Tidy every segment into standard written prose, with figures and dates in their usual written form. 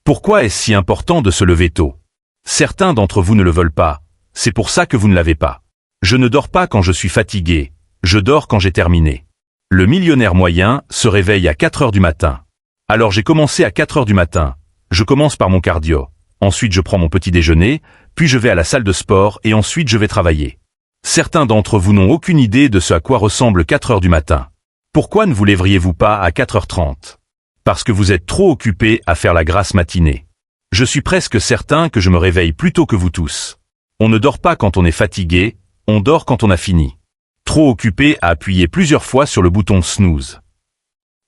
Pourquoi est-ce si important de se lever tôt? Certains d'entre vous ne le veulent pas, c'est pour ça que vous ne l'avez pas. Je ne dors pas quand je suis fatigué, je dors quand j'ai terminé. Le millionnaire moyen se réveille à 4 heures du matin. Alors j'ai commencé à 4 heures du matin. Je commence par mon cardio. Ensuite je prends mon petit déjeuner, puis je vais à la salle de sport et ensuite je vais travailler. Certains d'entre vous n'ont aucune idée de ce à quoi ressemble 4 heures du matin. Pourquoi ne vous lèveriez-vous pas à 4h30? Parce que vous êtes trop occupés à faire la grasse matinée. Je suis presque certain que je me réveille plus tôt que vous tous. On ne dort pas quand on est fatigué, on dort quand on a fini. Trop occupé à appuyer plusieurs fois sur le bouton snooze.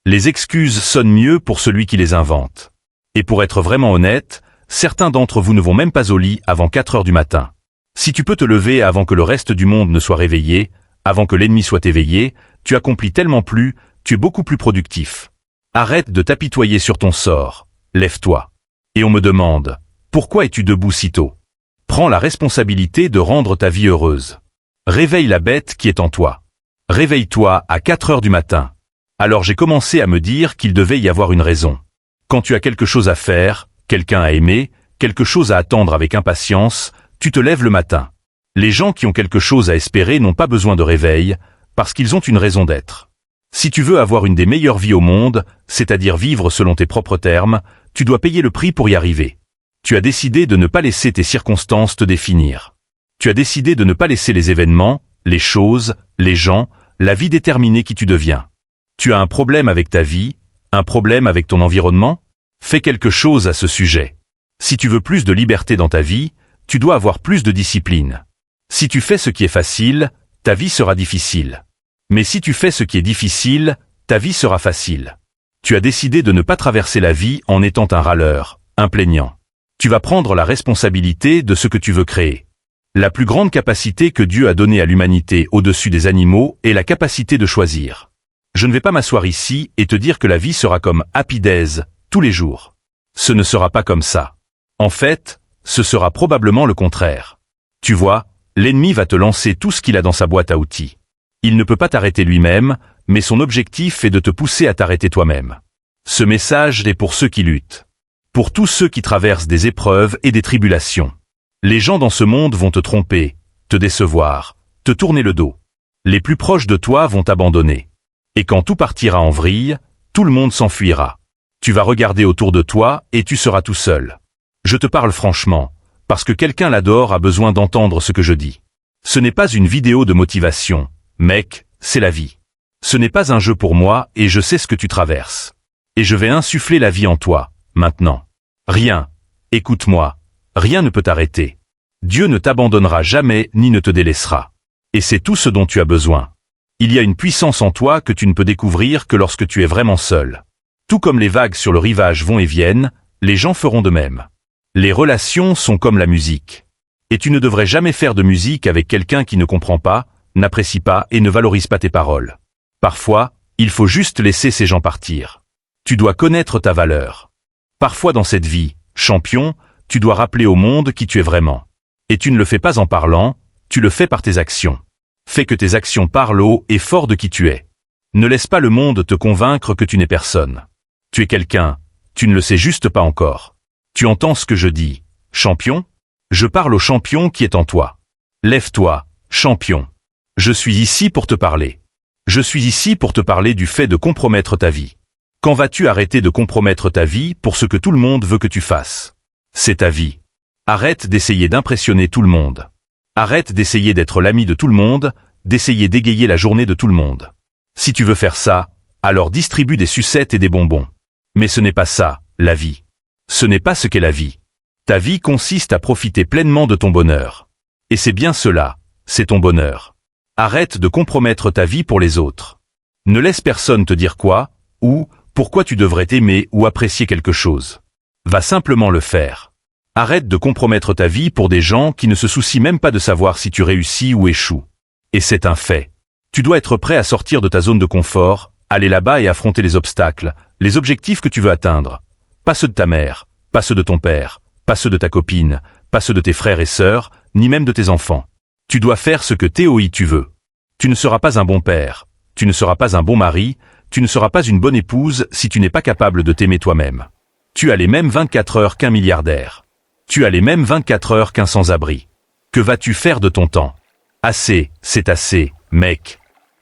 Les excuses sonnent mieux pour celui qui les invente. Et pour être vraiment honnête, certains d'entre vous ne vont même pas au lit avant 4 heures du matin. Si tu peux te lever avant que le reste du monde ne soit réveillé, avant que l'ennemi soit éveillé, tu accomplis tellement plus, tu es beaucoup plus productif. Arrête de t'apitoyer sur ton sort, lève-toi. Et on me demande, pourquoi es-tu debout si tôt? Prends la responsabilité de rendre ta vie heureuse. Réveille la bête qui est en toi. Réveille-toi à 4 heures du matin. Alors j'ai commencé à me dire qu'il devait y avoir une raison. Quand tu as quelque chose à faire, quelqu'un à aimer, quelque chose à attendre avec impatience, tu te lèves le matin. Les gens qui ont quelque chose à espérer n'ont pas besoin de réveil, parce qu'ils ont une raison d'être. Si tu veux avoir une des meilleures vies au monde, c'est-à-dire vivre selon tes propres termes, tu dois payer le prix pour y arriver. Tu as décidé de ne pas laisser tes circonstances te définir. Tu as décidé de ne pas laisser les événements, les choses, les gens, la vie déterminer qui tu deviens. Tu as un problème avec ta vie, un problème avec ton environnement? Fais quelque chose à ce sujet. Si tu veux plus de liberté dans ta vie, tu dois avoir plus de discipline. Si tu fais ce qui est facile, ta vie sera difficile. Mais si tu fais ce qui est difficile, ta vie sera facile. Tu as décidé de ne pas traverser la vie en étant un râleur, un plaignant. Tu vas prendre la responsabilité de ce que tu veux créer. La plus grande capacité que Dieu a donnée à l'humanité au-dessus des animaux est la capacité de choisir. Je ne vais pas m'asseoir ici et te dire que la vie sera comme Happy Days, tous les jours. Ce ne sera pas comme ça. En fait, ce sera probablement le contraire. Tu vois, l'ennemi va te lancer tout ce qu'il a dans sa boîte à outils. Il ne peut pas t'arrêter lui-même, mais son objectif est de te pousser à t'arrêter toi-même. Ce message est pour ceux qui luttent. Pour tous ceux qui traversent des épreuves et des tribulations. Les gens dans ce monde vont te tromper, te décevoir, te tourner le dos. Les plus proches de toi vont t'abandonner. Et quand tout partira en vrille, tout le monde s'enfuira. Tu vas regarder autour de toi et tu seras tout seul. Je te parle franchement, parce que quelqu'un là-dehors a besoin d'entendre ce que je dis. Ce n'est pas une vidéo de motivation, mec, c'est la vie. Ce n'est pas un jeu pour moi et je sais ce que tu traverses. Et je vais insuffler la vie en toi, maintenant. Rien, écoute-moi, rien ne peut t'arrêter. Dieu ne t'abandonnera jamais ni ne te délaissera. Et c'est tout ce dont tu as besoin. Il y a une puissance en toi que tu ne peux découvrir que lorsque tu es vraiment seul. Tout comme les vagues sur le rivage vont et viennent, les gens feront de même. Les relations sont comme la musique. Et tu ne devrais jamais faire de musique avec quelqu'un qui ne comprend pas, n'apprécie pas et ne valorise pas tes paroles. Parfois, il faut juste laisser ces gens partir. Tu dois connaître ta valeur. Parfois dans cette vie, champion, tu dois rappeler au monde qui tu es vraiment. Et tu ne le fais pas en parlant, tu le fais par tes actions. Fais que tes actions parlent haut et fort de qui tu es. Ne laisse pas le monde te convaincre que tu n'es personne. Tu es quelqu'un, tu ne le sais juste pas encore. Tu entends ce que je dis, champion? Je parle au champion qui est en toi. Lève-toi, champion. Je suis ici pour te parler. Je suis ici pour te parler du fait de compromettre ta vie. Quand vas-tu arrêter de compromettre ta vie pour ce que tout le monde veut que tu fasses? C'est ta vie. Arrête d'essayer d'impressionner tout le monde. Arrête d'essayer d'être l'ami de tout le monde, d'essayer d'égayer la journée de tout le monde. Si tu veux faire ça, alors distribue des sucettes et des bonbons. Mais ce n'est pas ça, la vie. Ce n'est pas ce qu'est la vie. Ta vie consiste à profiter pleinement de ton bonheur. Et c'est bien cela, c'est ton bonheur. Arrête de compromettre ta vie pour les autres. Ne laisse personne te dire quoi, ou, pourquoi tu devrais aimer ou apprécier quelque chose. Va simplement le faire. Arrête de compromettre ta vie pour des gens qui ne se soucient même pas de savoir si tu réussis ou échoues. Et c'est un fait. Tu dois être prêt à sortir de ta zone de confort, aller là-bas et affronter les obstacles, les objectifs que tu veux atteindre. Pas ceux de ta mère, pas ceux de ton père, pas ceux de ta copine, pas ceux de tes frères et sœurs, ni même de tes enfants. Tu dois faire ce que tu veux. Tu ne seras pas un bon père, tu ne seras pas un bon mari, tu ne seras pas une bonne épouse si tu n'es pas capable de t'aimer toi-même. Tu as les mêmes 24 heures qu'un milliardaire. Tu as les mêmes 24 heures qu'un sans-abri. Que vas-tu faire de ton temps? Assez, c'est assez, mec.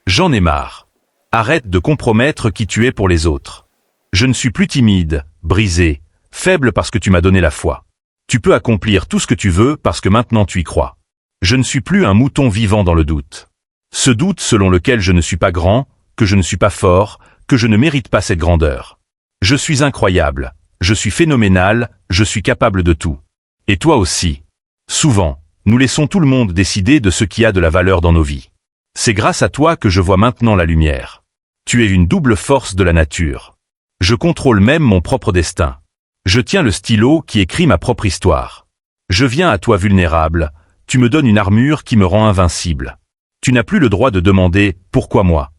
J'en ai marre. Arrête de compromettre qui tu es pour les autres. Je ne suis plus timide, brisé, faible parce que tu m'as donné la foi. Tu peux accomplir tout ce que tu veux parce que maintenant tu y crois. Je ne suis plus un mouton vivant dans le doute. Ce doute selon lequel je ne suis pas grand, que je ne suis pas fort, que je ne mérite pas cette grandeur. Je suis incroyable, je suis phénoménal, je suis capable de tout. Et toi aussi. Souvent, nous laissons tout le monde décider de ce qui a de la valeur dans nos vies. C'est grâce à toi que je vois maintenant la lumière. Tu es une double force de la nature. Je contrôle même mon propre destin. Je tiens le stylo qui écrit ma propre histoire. Je viens à toi vulnérable, tu me donnes une armure qui me rend invincible. Tu n'as plus le droit de demander « Pourquoi moi ?»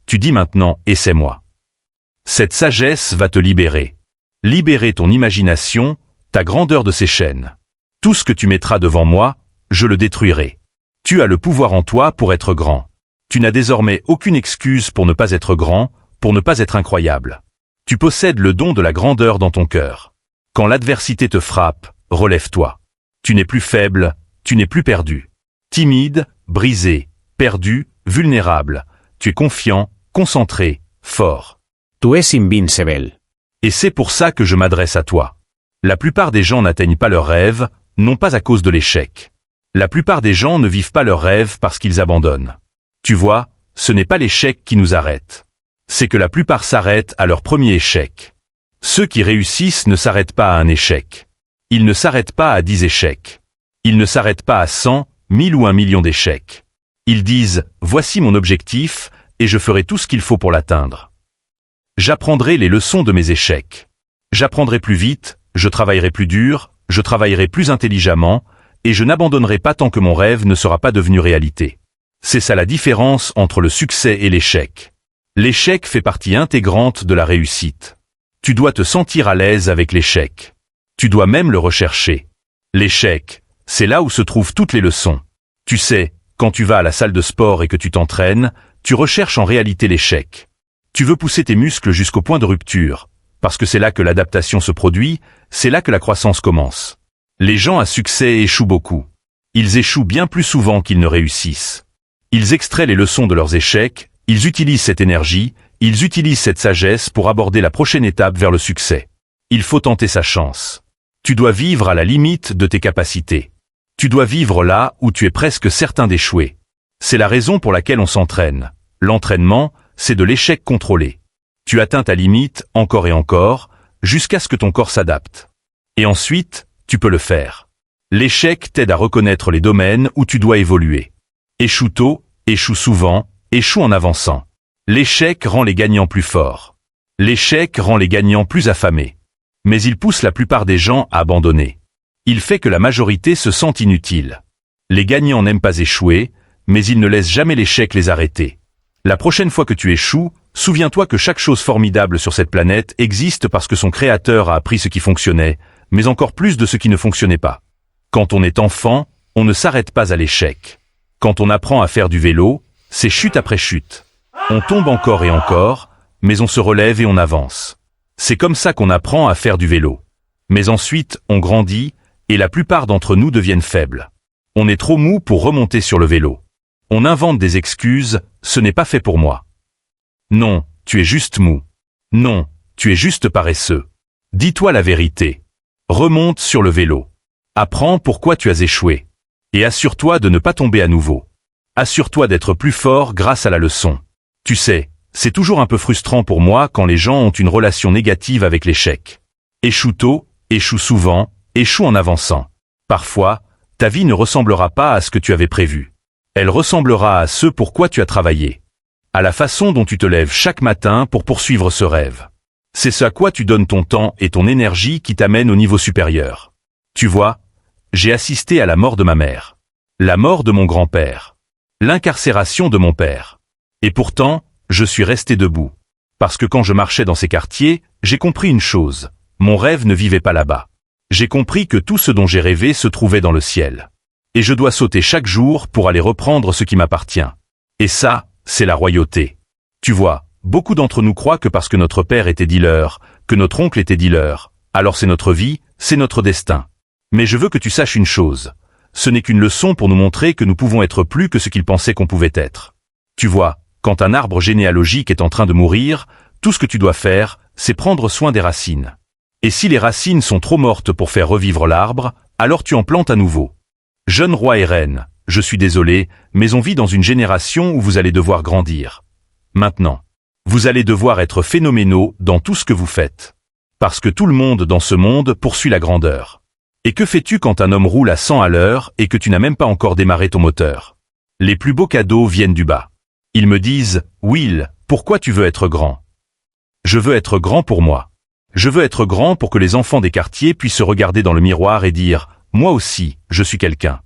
Tu dis maintenant « Et c'est moi ». Cette sagesse va te libérer. Libérer ton imagination, ta grandeur de ses chaînes. Tout ce que tu mettras devant moi, je le détruirai. Tu as le pouvoir en toi pour être grand. Tu n'as désormais aucune excuse pour ne pas être grand, pour ne pas être incroyable. Tu possèdes le don de la grandeur dans ton cœur. Quand l'adversité te frappe, relève-toi. Tu n'es plus faible, tu n'es plus perdu. Timide, brisé, perdu, vulnérable. Tu es confiant, concentré, fort. Tu es invincible. Et c'est pour ça que je m'adresse à toi. La plupart des gens n'atteignent pas leurs rêves, non pas à cause de l'échec. La plupart des gens ne vivent pas leurs rêves parce qu'ils abandonnent. Tu vois, ce n'est pas l'échec qui nous arrête. C'est que la plupart s'arrêtent à leur premier échec. Ceux qui réussissent ne s'arrêtent pas à un échec. Ils ne s'arrêtent pas à 10 échecs. Ils ne s'arrêtent pas à 100, 1000 ou 1 million d'échecs. Ils disent « Voici mon objectif, et je ferai tout ce qu'il faut pour l'atteindre. J'apprendrai les leçons de mes échecs. J'apprendrai plus vite, je travaillerai plus dur, je travaillerai plus intelligemment, et je n'abandonnerai pas tant que mon rêve ne sera pas devenu réalité. » C'est ça la différence entre le succès et l'échec. L'échec fait partie intégrante de la réussite. Tu dois te sentir à l'aise avec l'échec. Tu dois même le rechercher. L'échec, c'est là où se trouvent toutes les leçons. Tu sais, quand tu vas à la salle de sport et que tu t'entraînes, tu recherches en réalité l'échec. Tu veux pousser tes muscles jusqu'au point de rupture, parce que c'est là que l'adaptation se produit, c'est là que la croissance commence. Les gens à succès échouent beaucoup. Ils échouent bien plus souvent qu'ils ne réussissent. Ils extraient les leçons de leurs échecs, ils utilisent cette énergie, ils utilisent cette sagesse pour aborder la prochaine étape vers le succès. Il faut tenter sa chance. Tu dois vivre à la limite de tes capacités. Tu dois vivre là où tu es presque certain d'échouer. C'est la raison pour laquelle on s'entraîne. L'entraînement, c'est de l'échec contrôlé. Tu atteins ta limite encore et encore, jusqu'à ce que ton corps s'adapte. Et ensuite, tu peux le faire. L'échec t'aide à reconnaître les domaines où tu dois évoluer. Échoue tôt, échoue souvent, échoue en avançant. L'échec rend les gagnants plus forts. L'échec rend les gagnants plus affamés. Mais il pousse la plupart des gens à abandonner. Il fait que la majorité se sent inutile. Les gagnants n'aiment pas échouer, mais ils ne laissent jamais l'échec les arrêter. La prochaine fois que tu échoues, souviens-toi que chaque chose formidable sur cette planète existe parce que son créateur a appris ce qui fonctionnait, mais encore plus de ce qui ne fonctionnait pas. Quand on est enfant, on ne s'arrête pas à l'échec. Quand on apprend à faire du vélo, c'est chute après chute. On tombe encore et encore, mais on se relève et on avance. C'est comme ça qu'on apprend à faire du vélo. Mais ensuite, on grandit, et la plupart d'entre nous deviennent faibles. On est trop mou pour remonter sur le vélo. On invente des excuses, ce n'est pas fait pour moi. Non, tu es juste mou. Non, tu es juste paresseux. Dis-toi la vérité. Remonte sur le vélo. Apprends pourquoi tu as échoué. Et assure-toi de ne pas tomber à nouveau. Assure-toi d'être plus fort grâce à la leçon. Tu sais, c'est toujours un peu frustrant pour moi quand les gens ont une relation négative avec l'échec. Échoue tôt, échoue souvent, échoue en avançant. Parfois, ta vie ne ressemblera pas à ce que tu avais prévu. Elle ressemblera à ce pour quoi tu as travaillé. À la façon dont tu te lèves chaque matin pour poursuivre ce rêve. C'est ce à quoi tu donnes ton temps et ton énergie qui t'amène au niveau supérieur. Tu vois, j'ai assisté à la mort de ma mère. La mort de mon grand-père. L'incarcération de mon père. Et pourtant, je suis resté debout. Parce que quand je marchais dans ces quartiers, j'ai compris une chose. Mon rêve ne vivait pas là-bas. J'ai compris que tout ce dont j'ai rêvé se trouvait dans le ciel. Et je dois sauter chaque jour pour aller reprendre ce qui m'appartient. Et ça, c'est la royauté. Tu vois, beaucoup d'entre nous croient que parce que notre père était dealer, que notre oncle était dealer, Alors c'est notre vie, c'est notre destin. Mais je veux que tu saches une chose. Ce n'est qu'une leçon pour nous montrer que nous pouvons être plus que ce qu'ils pensaient qu'on pouvait être. Tu vois, quand un arbre généalogique est en train de mourir, tout ce que tu dois faire, c'est prendre soin des racines. Et si les racines sont trop mortes pour faire revivre l'arbre, alors tu en plantes à nouveau. Jeunes rois et reines, je suis désolé, mais on vit dans une génération où vous allez devoir grandir. Maintenant, vous allez devoir être phénoménaux dans tout ce que vous faites. Parce que tout le monde dans ce monde poursuit la grandeur. Et que fais-tu quand un homme roule à 100 à l'heure et que tu n'as même pas encore démarré ton moteur? Les plus beaux cadeaux viennent du bas. Ils me disent, Will, pourquoi tu veux être grand? Je veux être grand pour moi. Je veux être grand pour que les enfants des quartiers puissent se regarder dans le miroir et dire, moi aussi, je suis quelqu'un.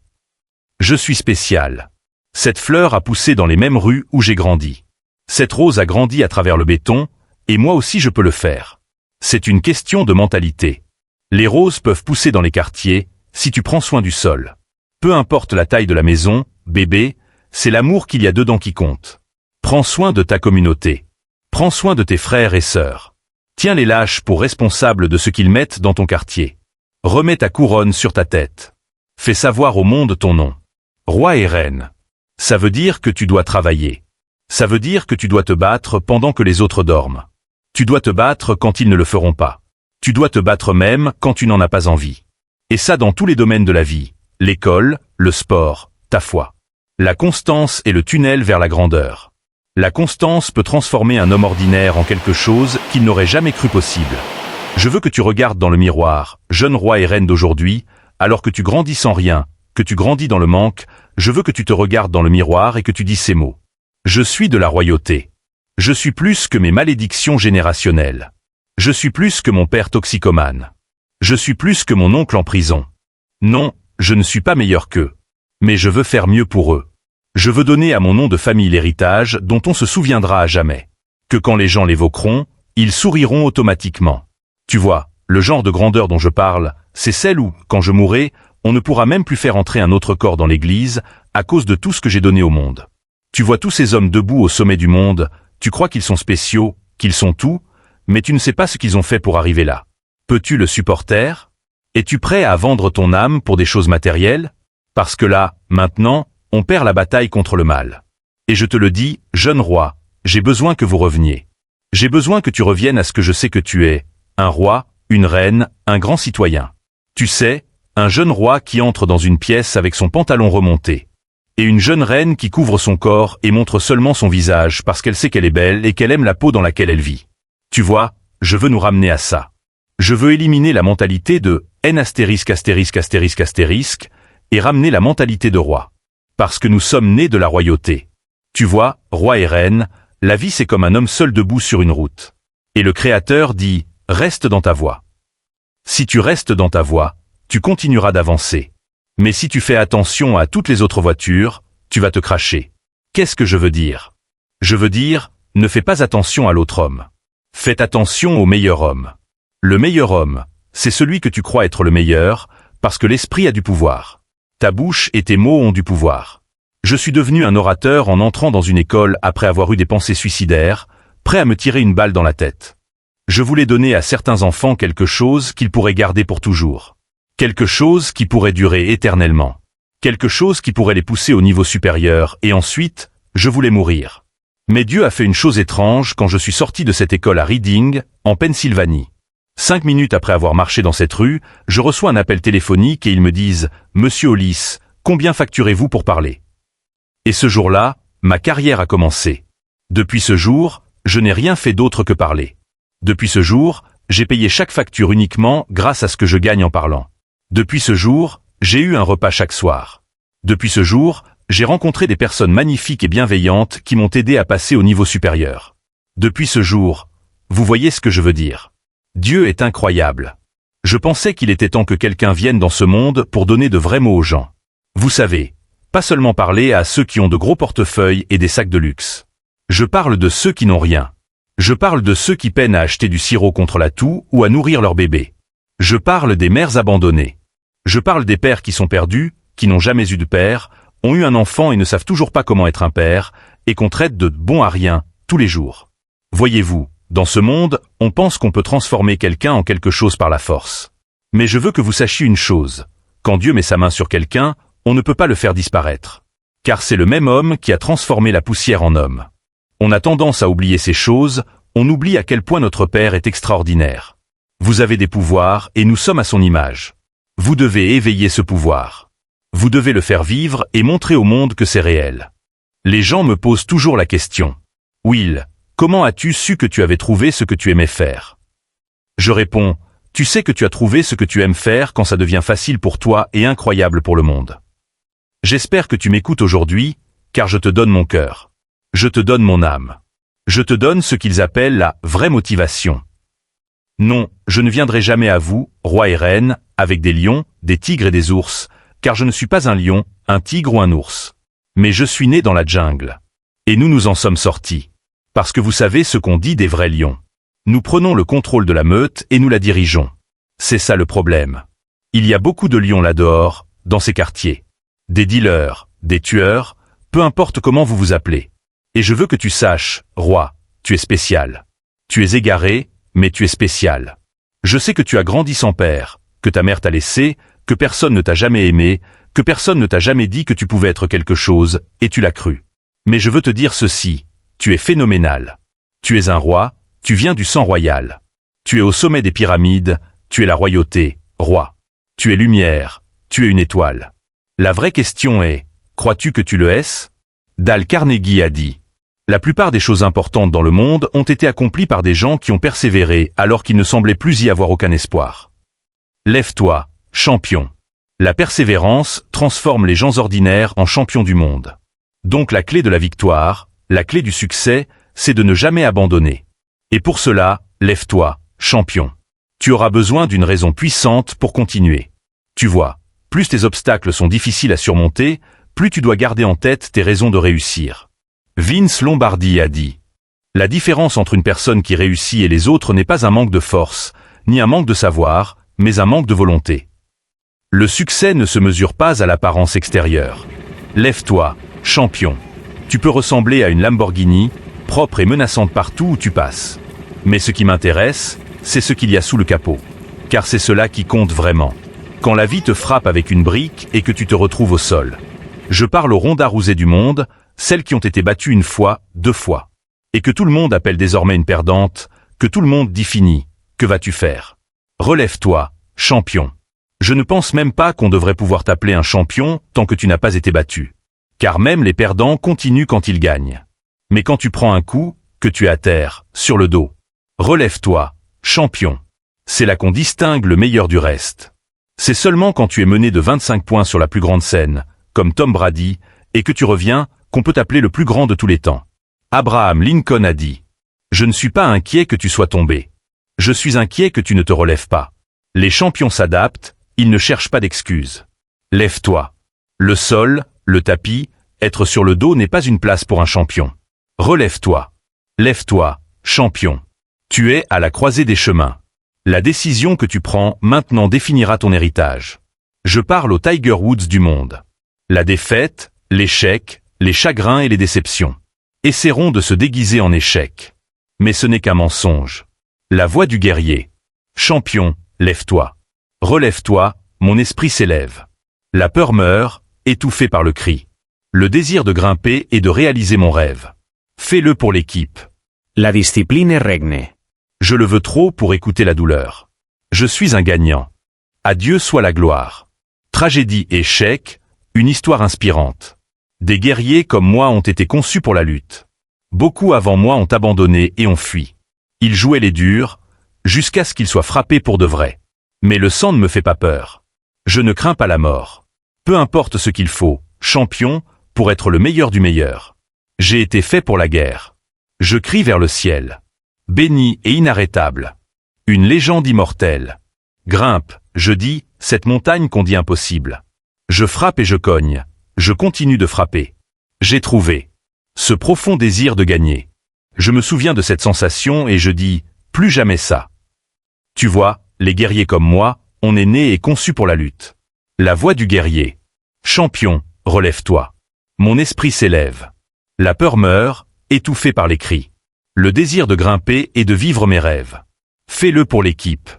Je suis spécial. Cette fleur a poussé dans les mêmes rues où j'ai grandi. Cette rose a grandi à travers le béton, et moi aussi je peux le faire. C'est une question de mentalité. Les roses peuvent pousser dans les quartiers, si tu prends soin du sol. Peu importe la taille de la maison, bébé, c'est l'amour qu'il y a dedans qui compte. Prends soin de ta communauté. Prends soin de tes frères et sœurs. Tiens les lâches pour responsables de ce qu'ils mettent dans ton quartier. Remets ta couronne sur ta tête. Fais savoir au monde ton nom. Roi et reine. Ça veut dire que tu dois travailler. Ça veut dire que tu dois te battre pendant que les autres dorment. Tu dois te battre quand ils ne le feront pas. Tu dois te battre même quand tu n'en as pas envie. Et ça dans tous les domaines de la vie. L'école, le sport, ta foi. La constance est le tunnel vers la grandeur. La constance peut transformer un homme ordinaire en quelque chose qu'il n'aurait jamais cru possible. Je veux que tu regardes dans le miroir, jeune roi et reine d'aujourd'hui, alors que tu grandis sans rien, que tu grandis dans le manque, je veux que tu te regardes dans le miroir et que tu dis ces mots. Je suis de la royauté. Je suis plus que mes malédictions générationnelles. Je suis plus que mon père toxicomane. Je suis plus que mon oncle en prison. Non, je ne suis pas meilleur qu'eux. Mais je veux faire mieux pour eux. Je veux donner à mon nom de famille l'héritage dont on se souviendra à jamais. Que quand les gens l'évoqueront, ils souriront automatiquement. Tu vois, le genre de grandeur dont je parle, c'est celle où, quand je mourrai, on ne pourra même plus faire entrer un autre corps dans l'église, à cause de tout ce que j'ai donné au monde. Tu vois tous ces hommes debout au sommet du monde, tu crois qu'ils sont spéciaux, qu'ils sont tout, mais tu ne sais pas ce qu'ils ont fait pour arriver là. Peux-tu le supporter? Es-tu prêt à vendre ton âme pour des choses matérielles? Parce que là, maintenant, on perd la bataille contre le mal. Et je te le dis, jeune roi, j'ai besoin que vous reveniez. J'ai besoin que tu reviennes à ce que je sais que tu es, un roi, une reine, un grand citoyen. Tu sais, un jeune roi qui entre dans une pièce avec son pantalon remonté. Et une jeune reine qui couvre son corps et montre seulement son visage parce qu'elle sait qu'elle est belle et qu'elle aime la peau dans laquelle elle vit. Tu vois, je veux nous ramener à ça. Je veux éliminer la mentalité de N***** et ramener la mentalité de roi. Parce que nous sommes nés de la royauté. Tu vois, roi et reine, la vie c'est comme un homme seul debout sur une route. Et le Créateur dit, reste dans ta voie. Si tu restes dans ta voie, tu continueras d'avancer. Mais si tu fais attention à toutes les autres voitures, tu vas te cracher. Qu'est-ce que je veux dire? Je veux dire, ne fais pas attention à l'autre homme. Faites attention au meilleur homme. Le meilleur homme, c'est celui que tu crois être le meilleur, parce que l'esprit a du pouvoir. Ta bouche et tes mots ont du pouvoir. Je suis devenu un orateur en entrant dans une école après avoir eu des pensées suicidaires, prêt à me tirer une balle dans la tête. Je voulais donner à certains enfants quelque chose qu'ils pourraient garder pour toujours. Quelque chose qui pourrait durer éternellement. Quelque chose qui pourrait les pousser au niveau supérieur, et ensuite, je voulais mourir. Mais Dieu a fait une chose étrange quand je suis sorti de cette école à Reading, en Pennsylvanie. 5 minutes après avoir marché dans cette rue, je reçois un appel téléphonique et ils me disent « Monsieur Hollis, combien facturez-vous pour parler ?» Et ce jour-là, ma carrière a commencé. Depuis ce jour, je n'ai rien fait d'autre que parler. Depuis ce jour, j'ai payé chaque facture uniquement grâce à ce que je gagne en parlant. Depuis ce jour, j'ai eu un repas chaque soir. Depuis ce jour, j'ai rencontré des personnes magnifiques et bienveillantes qui m'ont aidé à passer au niveau supérieur. Depuis ce jour, vous voyez ce que je veux dire. Dieu est incroyable. Je pensais qu'il était temps que quelqu'un vienne dans ce monde pour donner de vrais mots aux gens. Vous savez, pas seulement parler à ceux qui ont de gros portefeuilles et des sacs de luxe. Je parle de ceux qui n'ont rien. Je parle de ceux qui peinent à acheter du sirop contre la toux ou à nourrir leur bébé. Je parle des mères abandonnées. Je parle des pères qui sont perdus, qui n'ont jamais eu de père, ont eu un enfant et ne savent toujours pas comment être un père, et qu'on traite de bon à rien, tous les jours. Voyez-vous, Dans ce monde, on pense qu'on peut transformer quelqu'un en quelque chose par la force. Mais je veux que vous sachiez une chose. Quand Dieu met sa main sur quelqu'un, on ne peut pas le faire disparaître. Car c'est le même homme qui a transformé la poussière en homme. On a tendance à oublier ces choses, on oublie à quel point notre Père est extraordinaire. Vous avez des pouvoirs et nous sommes à son image. Vous devez éveiller ce pouvoir. Vous devez le faire vivre et montrer au monde que c'est réel. Les gens me posent toujours la question. Will, comment as-tu su que tu avais trouvé ce que tu aimais faire? Je réponds, tu sais que tu as trouvé ce que tu aimes faire quand ça devient facile pour toi et incroyable pour le monde. J'espère que tu m'écoutes aujourd'hui, car je te donne mon cœur. Je te donne mon âme. Je te donne ce qu'ils appellent la vraie motivation. Non, je ne viendrai jamais à vous, roi et reine, avec des lions, des tigres et des ours, car je ne suis pas un lion, un tigre ou un ours. Mais je suis né dans la jungle. Et nous nous en sommes sortis. Parce que vous savez ce qu'on dit des vrais lions. Nous prenons le contrôle de la meute et nous la dirigeons. C'est ça le problème. Il y a beaucoup de lions là dehors, dans ces quartiers. Des dealers, des tueurs, peu importe comment vous vous appelez. Et je veux que tu saches, roi, tu es spécial. Tu es égaré, mais tu es spécial. Je sais que tu as grandi sans père, que ta mère t'a laissé, que personne ne t'a jamais aimé, que personne ne t'a jamais dit que tu pouvais être quelque chose, et tu l'as cru. Mais je veux te dire ceci, tu es phénoménal. Tu es un roi, tu viens du sang royal. Tu es au sommet des pyramides, tu es la royauté, roi. Tu es lumière, tu es une étoile. La vraie question est, crois-tu que tu le es? Dale Carnegie a dit. La plupart des choses importantes dans le monde ont été accomplies par des gens qui ont persévéré alors qu'il ne semblait plus y avoir aucun espoir. Lève-toi, champion. La persévérance transforme les gens ordinaires en champions du monde. Donc la clé de la victoire, la clé du succès, c'est de ne jamais abandonner. Et pour cela, lève-toi, champion. Tu auras besoin d'une raison puissante pour continuer. Tu vois, plus tes obstacles sont difficiles à surmonter, plus tu dois garder en tête tes raisons de réussir. Vince Lombardi a dit « La différence entre une personne qui réussit et les autres n'est pas un manque de force, ni un manque de savoir, mais un manque de volonté. » Le succès ne se mesure pas à l'apparence extérieure. Lève-toi, champion. Tu peux ressembler à une Lamborghini, propre et menaçante partout où tu passes. Mais ce qui m'intéresse, c'est ce qu'il y a sous le capot. Car c'est cela qui compte vraiment. Quand la vie te frappe avec une brique et que tu te retrouves au sol. Je parle aux ronds-arrousés du monde, celles qui ont été battues une fois, 2 fois. Et que tout le monde appelle désormais une perdante, que tout le monde dit fini. Que vas-tu faire? Relève-toi, champion. Je ne pense même pas qu'on devrait pouvoir t'appeler un champion tant que tu n'as pas été battu. Car même les perdants continuent quand ils gagnent. Mais quand tu prends un coup, que tu es à terre, sur le dos. Relève-toi, champion. C'est là qu'on distingue le meilleur du reste. C'est seulement quand tu es mené de 25 points sur la plus grande scène, comme Tom Brady, et que tu reviens, qu'on peut t'appeler le plus grand de tous les temps. Abraham Lincoln a dit « Je ne suis pas inquiet que tu sois tombé. Je suis inquiet que tu ne te relèves pas. Les champions s'adaptent, ils ne cherchent pas d'excuses. Lève-toi. Le sol, le tapis, être sur le dos n'est pas une place pour un champion. Relève-toi. Lève-toi, champion. Tu es à la croisée des chemins. La décision que tu prends maintenant définira ton héritage. Je parle aux Tiger Woods du monde. La défaite, l'échec, les chagrins et les déceptions. Essaieront de se déguiser en échec. Mais ce n'est qu'un mensonge. La voix du guerrier. Champion, lève-toi. Relève-toi, mon esprit s'élève. La peur meurt, étouffée par le cri. Le désir de grimper et de réaliser mon rêve. Fais-le pour l'équipe. La discipline regne. Je le veux trop pour écouter la douleur. Je suis un gagnant. À Dieu soit la gloire. Tragédie, échec, une histoire inspirante. Des guerriers comme moi ont été conçus pour la lutte. Beaucoup avant moi ont abandonné et ont fui. Ils jouaient les durs, jusqu'à ce qu'ils soient frappés pour de vrai. Mais le sang ne me fait pas peur. Je ne crains pas la mort. Peu importe ce qu'il faut, champion, pour être le meilleur du meilleur. J'ai été fait pour la guerre. Je crie vers le ciel. Béni et inarrêtable. Une légende immortelle. Grimpe, je dis, cette montagne qu'on dit impossible. Je frappe et je cogne. Je continue de frapper. J'ai trouvé. Ce profond désir de gagner. Je me souviens de cette sensation et je dis, plus jamais ça. Tu vois, les guerriers comme moi, on est nés et conçus pour la lutte. La voix du guerrier. Champion, relève-toi. Mon esprit s'élève. La peur meurt, étouffée par les cris. Le désir de grimper et de vivre mes rêves. Fais-le pour l'équipe.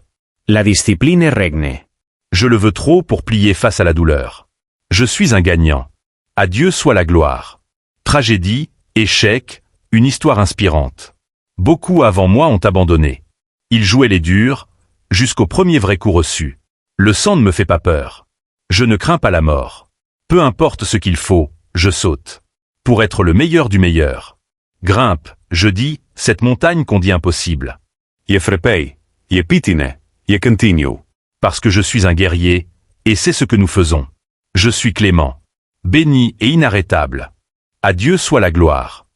La discipline regne. Je le veux trop pour plier face à la douleur. Je suis un gagnant. À Dieu soit la gloire. Tragédie, échec, une histoire inspirante. Beaucoup avant moi ont abandonné. Ils jouaient les durs, jusqu'au premier vrai coup reçu. Le sang ne me fait pas peur. Je ne crains pas la mort. Peu importe ce qu'il faut, je saute. Pour être le meilleur du meilleur. Grimpe, je dis, cette montagne qu'on dit impossible. Je frepei, je pitine, je continue. Parce que je suis un guerrier, et c'est ce que nous faisons. Je suis clément. Béni et inarrêtable. À Dieu soit la gloire.